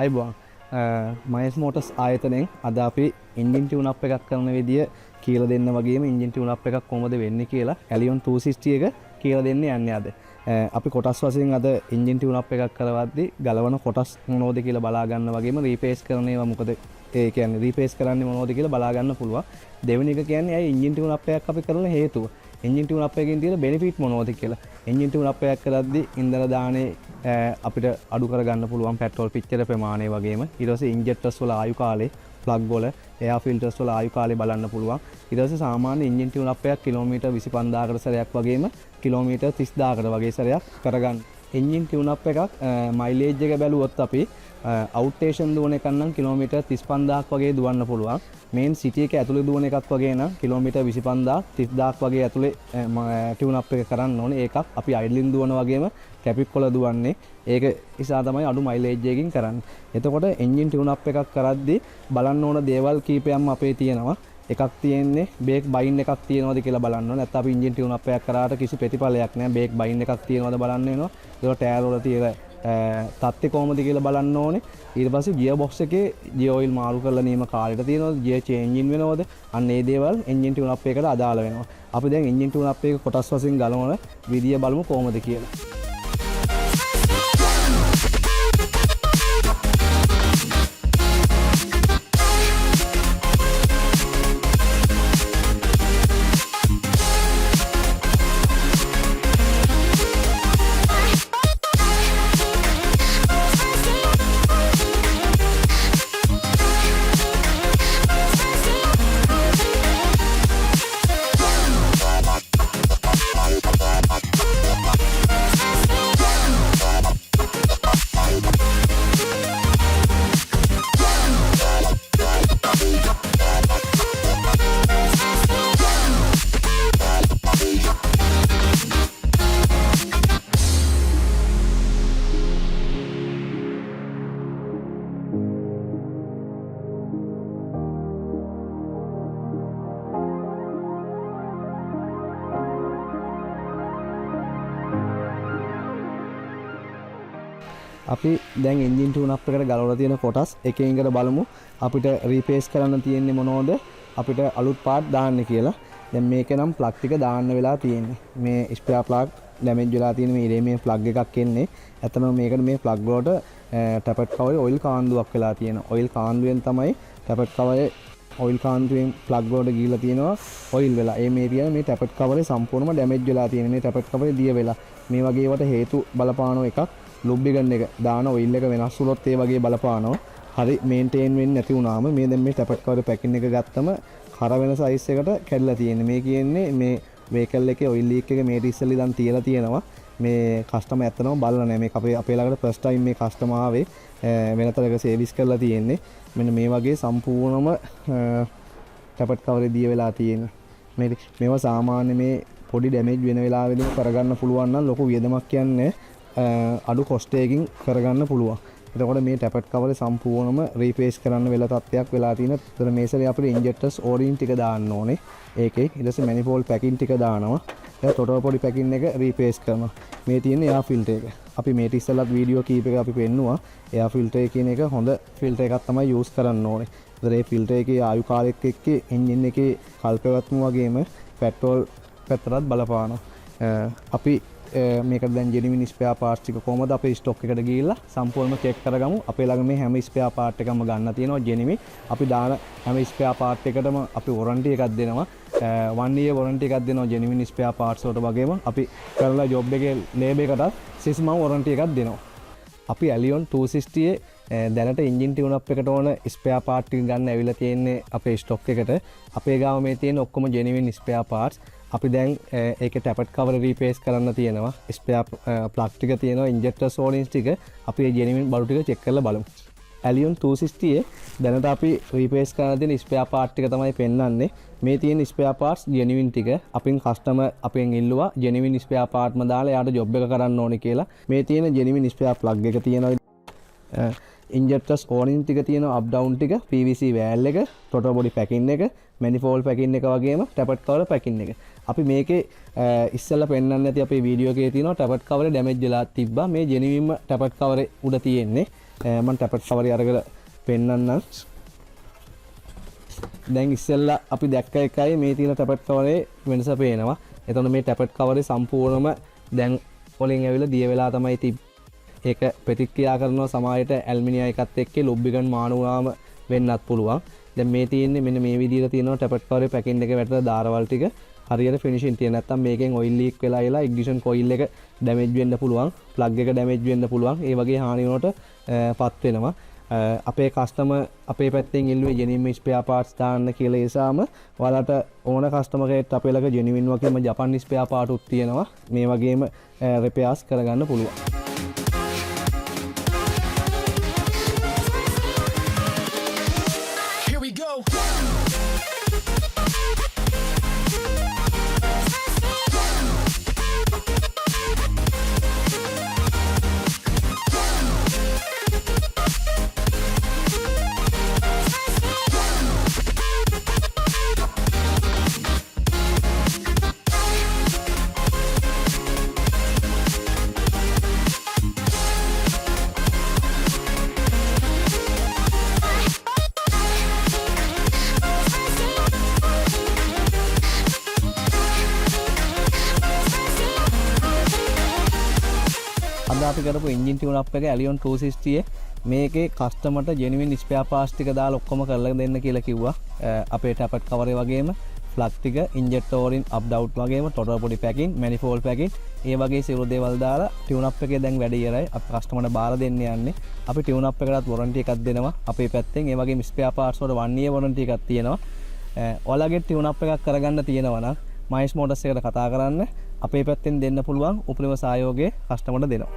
අයිබෝන් මයිස් මෝටර්ස් ආයතනයෙන් අද අපි එන්ජින් ටියුන් අප් එකක් කරන විදිය කියලා දෙන්න වගේම එන්ජින් ටියුන් අප් එකක් කොහොමද වෙන්නේ කියලා ඇලියොන් 260 එක කියලා දෙන්න යන්නේ අද. අපි කොටස් වශයෙන් අද එන්ජින් ටියුන් අප් එකක් කරවද්දී ගලවන කොටස් මොනවද කියලා බලා ගන්න වගේම රීපේස් කරන ඒවා මොකද ඒ කියන්නේ රීපේස් කරන්නේ මොනවද කියලා බලා ගන්න පුළුවන්. දෙවෙනි එක කියන්නේ අය එන්ජින් ටියුන් අප් එකක් අපි කරන හේතුව. එන්ජින් ටියුන් අප් එකකින් තියෙන බෙනිෆිට් මොනවද කියලා. එන්ජින් ටියුන් අප් එකක් කරද්දී ඉන්ධන දානේ අපිට අඩු කරගන්න පුළුවන් පෙට්‍රෝල් පිච්චර ප්‍රමාණය වගේම ඊට පස්සේ ඉන්ජෙක්ටර්ස් වල ආයු කාලේ ප්ලග් වල එයාර් ෆිල්ටර්ස් වල ආයු කාලේ බලන්න පුළුවන්. ඊට පස්සේ සාමාන්‍ය එන්ජින් ටියුන් අප් එකක් කිලෝමීටර් 25000කට සැරයක් වගේම කිලෝමීටර් 30000කට වගේ සැරයක් කරගන්න. එන්ජින් ටියුන් අප් එකක් මයිලේජ් එක බැලුවොත් අපි අවුට්ටේෂන් දුවන එකක් නම් කිලෝමීටර් 35000ක් වගේ දුවන්න පුළුවන්. මේන් සිටි එක ඇතුලේ දුවන එකක් වගේ නම් කිලෝමීටර් 25000 30000ක් වගේ ඇතුලේ ටියුන් අප් එක කරන්න ඕනේ. ඒකක් අපි අයිඩ්ලින් දුවන වගේම ට්‍රැෆික් වල දුවන්නේ. ඒක නිසා තමයි අඩු මයිලේජ් එකකින් කරන්නේ. එතකොට එන්ජින් ටියුන් අප් එකක් කරද්දී බලන්න ඕන දේවල් කීපයක්ම අපේ තියෙනවා. එකක් තියෙන්නේ බේක් බයින් එකක් තියෙනවද කියලා බලන්න ඕනේ. නැත්නම් අපි එන්ජින් ටියුන් අප් එකක් කරාට කිසි ප්‍රතිඵලයක් නැහැ. බේක් බයින් එකක් තියෙනවද බලන්න වෙනවා. ඒක ටයර් වල තියෙන තත්ත්වය කොහොමද කියලා බලන්න ඕනේ. ඊට පස්සේ ගියර් බොක්ස් එකේ ගියර් ඔයිල් මාරු කරලා නීම කාලෙට තියෙනවද? ගියර් චේන්ජින් වෙනවද? අන්න ඒ දේවල් එන්ජින් ටියුන් අප් එකට අදාළ වෙනවා. අපි දැන් එන්ජින් ටියුන් අප් එක කොටස් වශයෙන් ගලවන විදිය බලමු කොහොමද කියලා. අපි දැන් එන්ජින් ටියුන් අප් එකට ගලවලා තියෙන කොටස් එකකින් එකට බලමු අපිට රීපේස් කරන්න තියෙන්නේ මොනවද අපිට අලුත් පාර්ට් දාන්න කියලා. දැන් මේක නම් ප්ලග් ටික දාන්න වෙලා තියෙන්නේ. මේ ස්පෙයා ප්ලග් ඩැමේජ් වෙලා තියෙන මේ ඉරේ මේ ප්ලග් එකක් එන්නේ. ඇත්තටම මේකට මේ ප්ලග් වලට ටැපට් කවරේ ඔයිල් කාන්දුවක් වෙලා තියෙනවා. ඔයිල් කාන්දුවෙන් තමයි ටැපට් කවරේ ඔයිල් කාන්දුවෙන් ප්ලග් වලට ගිහිලා තියෙනවා ඔයිල් වෙලා. මේ තියෙන මේ ටැපට් කවරේ සම්පූර්ණයෙන්ම ඩැමේජ් වෙලා තියෙන මේ ටැපට් කවරේ දිය වෙලා. මේ වගේ වට හේතු බලපාන එකක් ලුබ්රිකන්ට් එක දාන ඔයිල් එක වෙනස් වුණොත් ඒ වගේ බලපානවා. හරි මේන්ටේන් වෙන්නේ නැති වුණාම මේ දැන් මේ ටැපට් කවරේ පැකින් එක ගත්තම කර වෙන සයිස් එකට කැඩලා තියෙන්නේ. මේ කියන්නේ මේ වේකල් එකේ ඔයිල් ලීක් එක මේට ඉස්සෙල්ලා ඉඳන් තියලා තියෙනවා. මේ කස්ටමර් ඇත්තටම බලලා නැහැ. මේක අපේ ළඟට ෆස්ට් ටයිම් මේ කස්ටමර් ආවේ වෙනතරක සර්විස් කරලා තියෙන්නේ. මෙන්න මේ වගේ සම්පූර්ණම ටැපට් කවරේ දිය වෙලා තියෙන. මේවා සාමාන්‍ය මේ පොඩි ඩැමේජ් වෙන වෙලාවෙදී කරගන්න පුළුවන් නම් ලොකු වියදමක් කියන්නේ අඩු කොස්ට් එකකින් කරගන්න පුළුවන්. එතකොට මේ ටැපට් කවරේ සම්පූර්ණම රීපේස් කරන්න වෙලා තත්ත්වයක් වෙලා තියෙන. ඒතර මේ සැරේ අපිට ඉන්ජෙක්ටර්ස් ඕරින් ටික දාන්න ඕනේ. ඒකේ ඊට පස්සේ මැනිෆෝල්ඩ් පැකින් ටික දානවා. ඊට ටොටල් පොඩි පැකින් එක රීපේස් කරනවා. මේ තියෙන එයාර් ෆිල්ටර් එක. අපි මේට ඉස්සෙල්ලත් වීඩියෝ කීපයක අපි පෙන්නුවා. එයාර් ෆිල්ටර් කියන එක හොඳ ෆිල්ටර් එකක් තමයි යූස් කරන්න ඕනේ. ඒතර මේ ෆිල්ටර් එකේ ආයු කාලෙත් එක්ක එන්ජින් එකේ කල්පවත්ම වගේම පෙට්‍රෝල් පැත්තටත් බලපානවා. අපි මේක දැන් ජෙනුයින් ස්පෙයා පාර්ට්ස් ටික කොහමද අපේ ස්ටොක් එකට ගිහිල්ලා සම්පූර්ණයෙන්ම චෙක් කරගමු. අපේ ළඟ මේ හැම ස්පෙයා පාර්ට් එකක්ම ගන්න තියෙනවා ජෙනුයින්. අපි දාන හැම ස්පෙයා පාර්ට් එකටම අපි වොරන්ටි එකක් දෙනවා. 1 year වොරන්ටි එකක් දෙනවා ජෙනුයින් ස්පෙයා පාර්ට්ස් වලට වගේම අපි කරලා ජොබ් එකේ ලේබ් එකටත් 6 month වොරන්ටි එකක් දෙනවා. අපි ඇලියොන් 260 දැනට එන්ජින් ටියුන් අප් එකට ඕන ස්පෙයා පාර්ට් ටික ගන්න ඇවිල්ලා තියෙන්නේ අපේ ස්ටොක් එකට. අපේ ගාව මේ තියෙන ඔක්කොම ජෙනුයින් ස්පෙයා පාර්ට්ස්. අපි දැන් ඒක ටැපට් කවර් රීපේස් කරන්න තියෙනවා. ස්පෙයා ප්ලග් ටික තියෙනවා. ඉන්ජෙක්ටර්ස් ඕරින්ස් ටික අපි ඒ ජෙනුයින් බඩු ටික චෙක් කරලා බලමු. ඇලියොන් 260 දැනට අපි රීපේස් කරන්න තියෙන ස්පෙයා පාර්ට් ටික තමයි පෙන්වන්නේ. මේ තියෙන ස්පෙයා පාර්ට්ස් ජෙනුයින් ටික අපින් කස්ටමර් අපෙන් ඉල්ලුවා ජෙනුයින් ස්පෙයා පාර්ට්ම දාලා එයාට ජොබ් එක කරන්න ඕනේ කියලා. මේ තියෙන ජෙනුයින් ස්පෙයා ප්ලග් එක තියෙනවා. ඉන්ජෙක්ටර්ස් ඕරින් ටික තියෙනවා. අප් ඩවුන් ටික PVC වෑල් එක ටොටල් බොඩි පැකින් එක මැනිෆෝල්ඩ් පැකින් එක වගේම ටැපට් කවර් පැකින් එක. අපි මේකේ ඉස්සෙල්ලා පෙන්වන්න ඇති අපේ වීඩියෝ එකේ තියෙනවා ටැපට් කවරේ ඩැමේජ් වෙලා තිබ්බා. මේ ජෙනුයින්ම ටැපට් කවරේ උඩ තියෙන්නේ. මම ටැපට් කවරේ අරගෙන පෙන්නන්නම්. දැන් ඉස්සෙල්ලා අපි දැක්ක එකයි මේ තියෙන ටැපට් කවරේ වෙනස පේනවා. එතකොට මේ ටැපට් කවරේ සම්පූර්ණම දැන් වලින් ඇවිල්ලා දිය වෙලා තමයි තිබ්බේ. ඒක ප්‍රතික්‍රියා කරනවා සමායයට ඇල්මිනියම් එකත් එක්ක ලොබ්බිගන් මානු වුණාම වෙන්නත් පුළුවන්. දැන් මේ තියෙන්නේ මෙන්න මේ විදිහට තියෙනවා ටැපට් කවරේ පැකින් එක වැටලා දාරවල් ටික හරියට ෆිනිෂින් තියෙන. නැත්තම් මේකෙන් ඔයිල් ලීක් වෙලා ඉලා ඉග්නිෂන් කොයිල් එක ඩැමේජ් වෙන්න පුළුවන්, ප්ලග් එක ඩැමේජ් වෙන්න පුළුවන්. ඒ වගේ හානි වලට පත් වෙනවා. අපේ කස්ටමර් අපේ පැත්තෙන් ඉල්ලුවේ ජෙනින් ස්පෙයා පාර්ට්ස් දාන්න කියලා. ඒසාම ඔයාලට ඕන කස්ටමර් කෙනෙක් අපේ ළඟ ජෙනින් වගේම ජපන් ස්පෙයා පාර්ට් උත් තියෙනවා. මේ වගේම රිපෙයාර්ස් කරගන්න පුළුවන්. අපි කරපු එන්ජින් ටියුන් අප් එක ඇලියොන් 260 මේකේ කස්ටමර්ට ජෙනුයින් ස්පෙයා පාර්ට්ස් ටික දාලා ඔක්කොම කරලා දෙන්න කියලා කිව්වා. අපේ ටැපට් කවරේ වගේම ප්ලග් ටික, ඉන්ජෙක්ටර් වලින් අප් ඩවුට් වගේම ටොටල් බොඩි පැකින්, මැනිෆෝල්ඩ් පැකින්, ඒ වගේ සියලු දේවල් දාලා ටියුන් අප් එකේ දැන් වැඩ ඉවරයි. අපි කස්ටමර්ට බාර දෙන්න යන්නේ. අපි ටියුන් අප් එකටත් වොරන්ටි එකක් දෙනවා අපේ පැත්තෙන්. ඒ වගේම ස්පෙයා පාර්ට්ස් වල 1 year වොරන්ටි එකක් තියෙනවා. ඔයාලගේ ටියුන් අප් එකක් කරගන්න තියෙනවා නම් මයිස් මෝටර්ස් එකට කතා කරන්න. අපේ පැත්තෙන් දෙන්න පුළුවන් උපරිම සහයෝගය කස්ටමර්ට දෙනවා.